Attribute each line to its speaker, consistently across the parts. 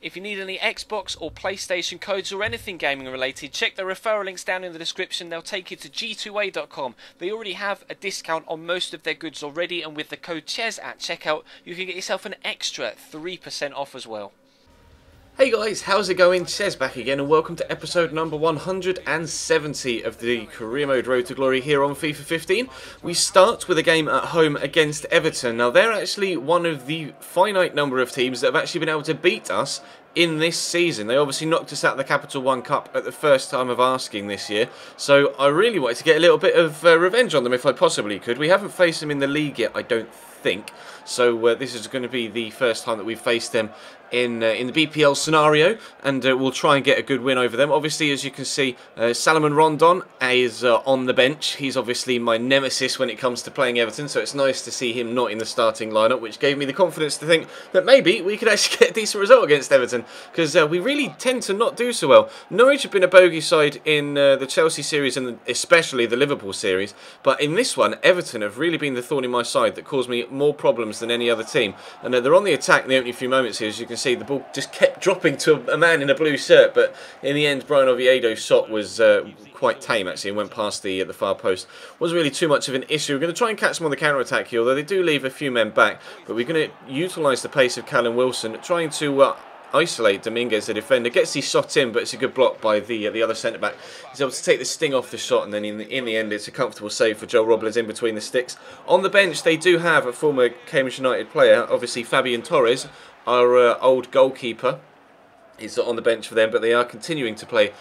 Speaker 1: If you need any Xbox or PlayStation codes or anything gaming related, check the referral links down in the description. They'll take you to g2a.com. They already have a discount on most of their goods already, and with the code CHES at checkout, you can get yourself an extra 3% off as well.
Speaker 2: Hey guys, how's it going? Chez back again, and welcome to episode number 170 of the Career Mode Road to Glory here on FIFA 15. We start with a game at home against Everton. Now, they're actually one of the finite number of teams that have actually been able to beat us in this season. They obviously knocked us out of the Capital One Cup at the first time of asking this year, so I really wanted to get a little bit of revenge on them if I possibly could. We haven't faced them in the league yet, I don't think, so this is going to be the first time that we've faced them in the BPL scenario, and we'll try and get a good win over them. Obviously, as you can see, Salomon Rondon is on the bench. He's obviously my nemesis when it comes to playing Everton, so it's nice to see him not in the starting lineup, which gave me the confidence to think that maybe we could actually get a decent result against Everton, because we really tend to not do so well. Norwich have been a bogey side in the Chelsea series and especially the Liverpool series, but in this one, Everton have really been the thorn in my side that caused me more problems than any other team. And they're on the attack in the opening few moments here. As you can see, the ball just kept dropping to a man in a blue shirt, but in the end, Brian Oviedo's shot was quite tame actually and went past the far post. Wasn't really too much of an issue. We're going to try and catch them on the counter-attack here, although they do leave a few men back, but we're going to utilise the pace of Callum Wilson, trying to isolate Dominguez, the defender. Gets his shot in, but it's a good block by the other centre-back. He's able to take the sting off the shot, and then in the end, it's a comfortable save for Joe Robles in between the sticks. On the bench, they do have a former Cambridge United player, obviously Fabian Torres, our old goalkeeper. He's on the bench for them, but they are continuing to play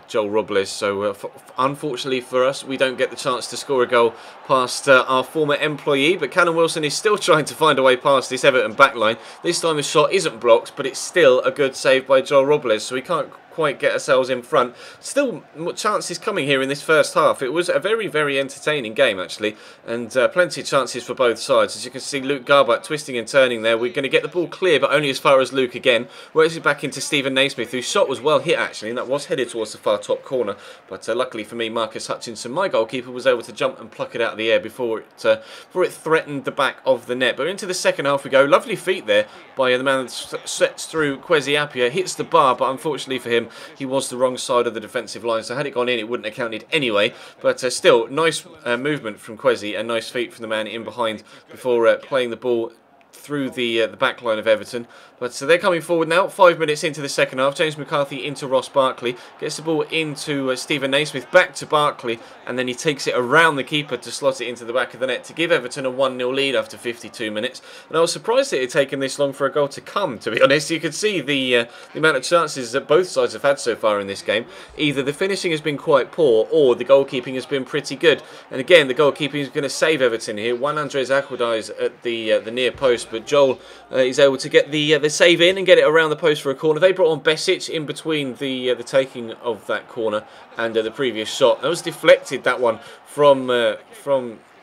Speaker 2: Joel Robles, so unfortunately for us, we don't get the chance to score a goal past our former employee, but Callum Wilson is still trying to find a way past this Everton backline. This time the shot isn't blocked, but it's still a good save by Joel Robles, so we can't quite get ourselves in front. Still chances coming here in this first half. It was a very, very entertaining game actually, and plenty of chances for both sides. As you can see, Luke Garbutt twisting and turning there. We're going to get the ball clear, but only as far as Luke again. Works it back into Stephen Naismith, whose shot was well hit actually, and that was headed towards the far top corner, but luckily for me, Marcus Hutchinson, my goalkeeper, was able to jump and pluck it out of the air before it threatened the back of the net. But into the second half we go. Lovely feet there by the man that sets through Kwesi Appiah, hits the bar, but unfortunately for him, he was the wrong side of the defensive line, so had it gone in, it wouldn't have counted anyway. But still, nice movement from Kwesi and nice feet from the man in behind before playing the ball through the back line of Everton. But so they're coming forward now, 5 minutes into the second half. James McCarthy into Ross Barkley, gets the ball into Stephen Naismith, back to Barkley, and then he takes it around the keeper to slot it into the back of the net to give Everton a 1-0 lead after 52 minutes. And I was surprised that it had taken this long for a goal to come, to be honest. You could see the amount of chances that both sides have had so far in this game. Either the finishing has been quite poor, or the goalkeeping has been pretty good. And again, the goalkeeping is going to save Everton here. Juan Andres Aquadies at the near post, but Joel is able to get the save in and get it around the post for a corner. They brought on Besic in between the taking of that corner and the previous shot. That was deflected, that one, from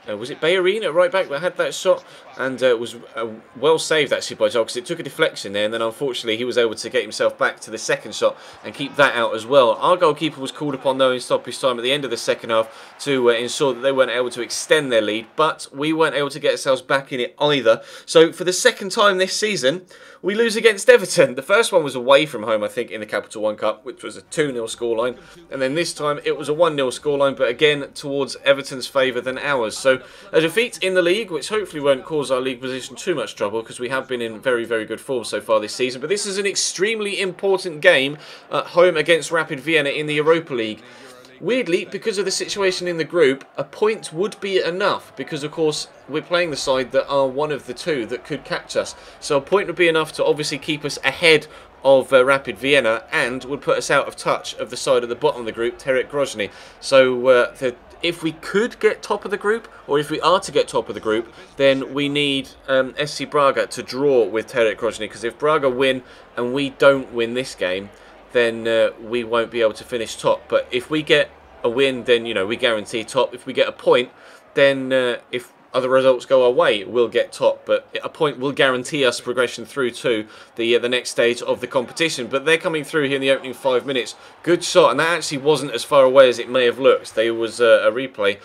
Speaker 2: was it Bayerin at right back that had that shot, and it was well saved actually by Joel, because it took a deflection there, and then unfortunately he was able to get himself back to the second shot and keep that out as well. Our goalkeeper was called upon though in stoppage time at the end of the second half to ensure that they weren't able to extend their lead, but we weren't able to get ourselves back in it either. So for the second time this season, we lose against Everton. The first one was away from home, I think, in the Capital One Cup, which was a 2-0 scoreline, and then this time it was a 1-0 scoreline, but again towards Everton's favour than ours. So a defeat in the league, which hopefully won't cause our league position too much trouble, because we have been in very, very good form so far this season. But this is an extremely important game at home against Rapid Vienna in the Europa League. Weirdly, because of the situation in the group, a point would be enough, because of course we're playing the side that are one of the two that could catch us. So a point would be enough to obviously keep us ahead of Rapid Vienna, and would put us out of touch of the side of the bottom of the group, Terek Grozny. So if we could get top of the group, or if we are to get top of the group, then we need SC Braga to draw with Terek Grozny, because if Braga win and we don't win this game, then we won't be able to finish top. But if we get a win, then we guarantee top. If we get a point, then if other results go our way, we'll get top, but a point will guarantee us progression through to the next stage of the competition. But they're coming through here in the opening 5 minutes. Good shot, and that actually wasn't as far away as it may have looked. There was a replay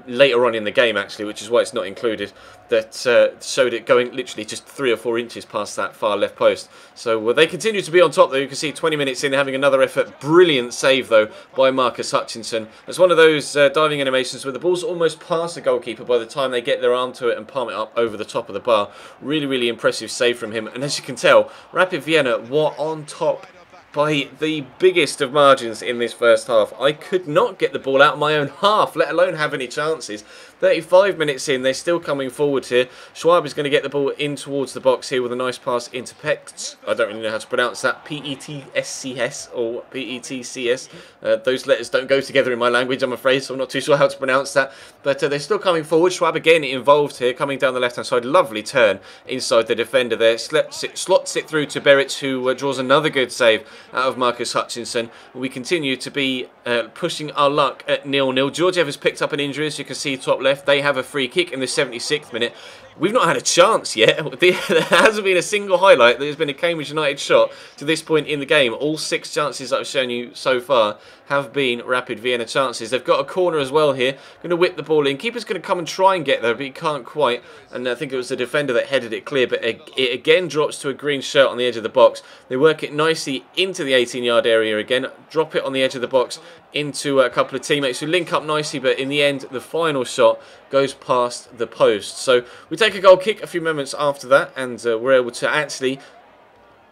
Speaker 2: later on in the game, actually, which is why it's not included, that showed it going literally just 3 or 4 inches past that far left post. So they continue to be on top, though. You can see 20 minutes in, having another effort. Brilliant save, though, by Marcus Hutchinson. It's one of those diving animations where the ball's almost past the goalkeeper by the time they get their arm to it and palm it up over the top of the bar. Really, really impressive save from him. And as you can tell, Rapid Vienna were on top by the biggest of margins in this first half. I could not get the ball out of my own half, let alone have any chances. 35 minutes in, they're still coming forward here. Schwab is going to get the ball in towards the box here with a nice pass into Pets. I don't really know how to pronounce that. P-E-T-S-C-S or P-E-T-C-S. Those letters don't go together in my language, I'm afraid, so I'm not too sure how to pronounce that. But they're still coming forward. Schwab again involved here, coming down the left-hand side. Lovely turn inside the defender there. Slots it through to Beric, who draws another good save out of Marcus Hutchinson. We continue to be pushing our luck at 0-0. Georgiev has picked up an injury, as you can see top left. They have a free kick in the 76th minute. We've not had a chance yet. There hasn't been a single highlight. There's been a Cambridge United shot to this point in the game. All 6 chances that I've shown you so far have been Rapid Vienna chances. They've got a corner as well here. Going to whip the ball in. Keeper's going to come and try and get there, but he can't quite. And I think it was the defender that headed it clear, but it again drops to a green shirt on the edge of the box. They work it nicely into the 18-yard area again. Drop it on the edge of the box into a couple of teammates who link up nicely, but in the end, the final shot goes past the post. So we take a goal kick a few moments after that, and we're able to actually...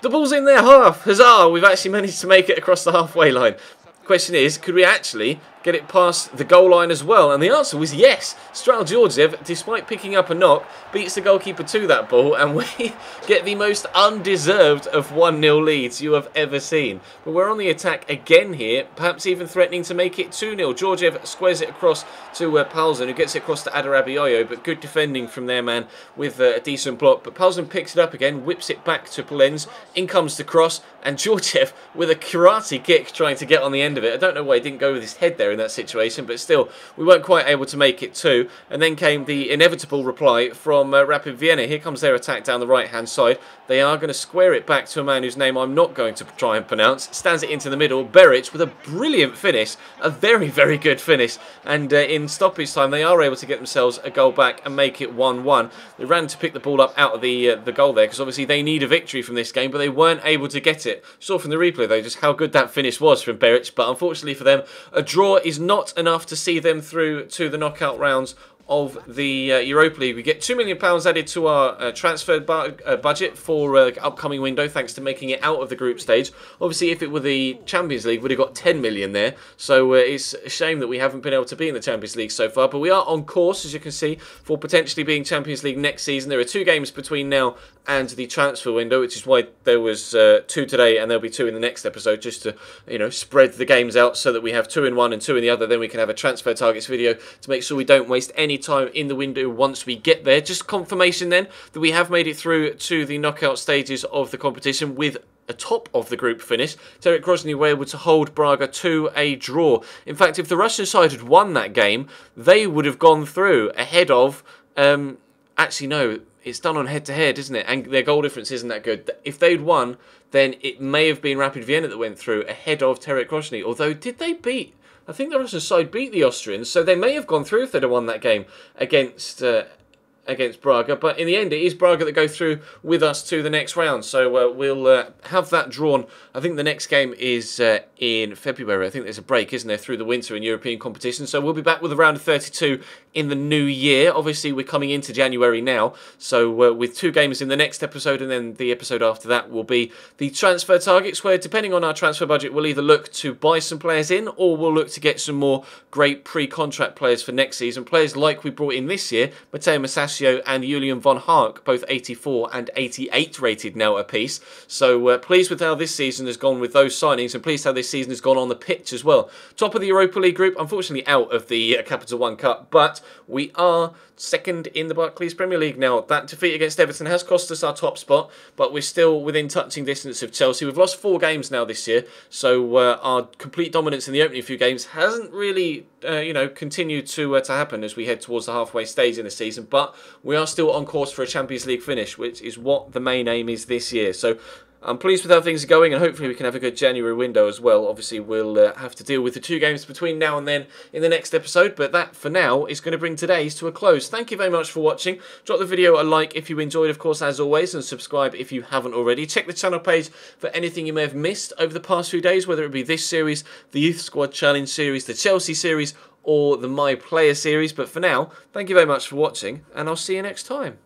Speaker 2: The ball's in their half! Huzzah! We've actually managed to make it across the halfway line. Question is, could we actually get it past the goal line as well? And the answer was yes. Stral Georgiev, despite picking up a knock, beats the goalkeeper to that ball, and we get the most undeserved of 1-0 leads you have ever seen. But we're on the attack again here, perhaps even threatening to make it 2-0. Georgiev squares it across to Palzen, who gets it across to Adarabioyo, but good defending from their man with a decent block. But Palzen picks it up again, whips it back to Polenz, in comes the cross, and Georgiev with a karate kick trying to get on the end of it. I don't know why he didn't go with his head there in that situation, but still, we weren't quite able to make it 2. And then came the inevitable reply from Rapid Vienna. Here comes their attack down the right-hand side. They are going to square it back to a man whose name I'm not going to try and pronounce. Stands it into the middle. Beric with a brilliant finish. A very, very good finish. And in stoppage time, they are able to get themselves a goal back and make it 1-1. They ran to pick the ball up out of the goal there, because obviously they need a victory from this game, but they weren't able to get it. Saw from the replay, though, just how good that finish was from Beric, but unfortunately for them, a draw is not enough to see them through to the knockout rounds of the Europa League. We get £2 million added to our transfer budget for upcoming window, thanks to making it out of the group stage. Obviously, if it were the Champions League, we'd have got 10 million there. So it's a shame that we haven't been able to be in the Champions League so far. But we are on course, as you can see, for potentially being Champions League next season. There are 2 games between now and the transfer window, which is why there was 2 today, and there'll be 2 in the next episode, just to, you know, spread the games out so that we have 2 in one and 2 in the other. Then we can have a transfer targets video to make sure we don't waste any time in the window once we get there. Just confirmation then that we have made it through to the knockout stages of the competition with a top of the group finish. Terek Grozny were able to hold Braga to a draw. In fact, if the Russian side had won that game, they would have gone through ahead of... actually, no, it's done on head-to-head, isn't it? And their goal difference isn't that good. If they'd won, then it may have been Rapid Vienna that went through ahead of Terek Grozny. Although, did they beat... I think the Russian side beat the Austrians, so they may have gone through if they'd have won that game against Braga. But in the end, it is Braga that go through with us to the next round. So we'll have that drawn. I think the next game is in February. I think there's a break, isn't there, through the winter in European competition. So we'll be back with a round of 32 in the new year. Obviously, we're coming into January now. So with 2 games in the next episode, and then the episode after that will be the transfer targets, where depending on our transfer budget, we'll either look to buy some players in, or we'll look to get some more great pre-contract players for next season. Players like we brought in this year, Matteo Masaccio and Julian von Hark, both 84 and 88 rated now apiece. So pleased with how this season has gone with those signings, and pleased how this season has gone on the pitch as well. Top of the Europa League group, unfortunately out of the Capital One Cup, but we are second in the Barclays Premier League now. That defeat against Everton has cost us our top spot, but we're still within touching distance of Chelsea. We've lost 4 games now this year, so our complete dominance in the opening few games hasn't really continued to happen as we head towards the halfway stage in the season, but we are still on course for a Champions League finish, which is what the main aim is this year. So I'm pleased with how things are going, and hopefully we can have a good January window as well. Obviously, we'll have to deal with the 2 games between now and then in the next episode, but that, for now, is going to bring today's to a close. Thank you very much for watching. Drop the video a like if you enjoyed, of course, as always, and subscribe if you haven't already. Check the channel page for anything you may have missed over the past few days, whether it be this series, the Youth Squad Challenge series, the Chelsea series, or the My Player series. But for now, thank you very much for watching, and I'll see you next time.